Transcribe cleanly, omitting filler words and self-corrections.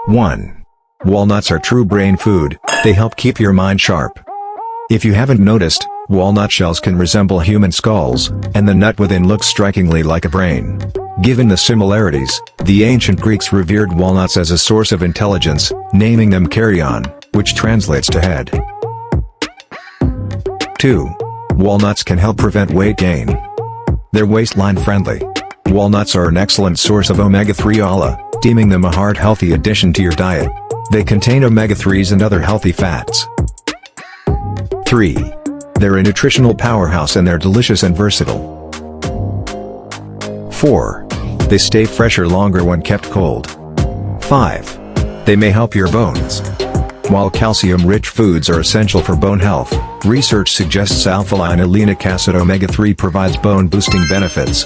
1. Walnuts are true brain food, they help keep your mind sharp. If you haven't noticed, walnut shells can resemble human skulls, and the nut within looks strikingly like a brain. Given the similarities, the ancient Greeks revered walnuts as a source of intelligence, naming them karyon, which translates to head. 2. Walnuts can help prevent weight gain. They're waistline friendly. Walnuts are an excellent source of omega-3 ALA, deeming them a heart-healthy addition to your diet. They contain omega-3s and other healthy fats. 3. They're a nutritional powerhouse and they're delicious and versatile. 4. They stay fresher longer when kept cold. 5. They may help your bones. While calcium-rich foods are essential for bone health, research suggests alpha-linolenic acid omega-3 provides bone-boosting benefits.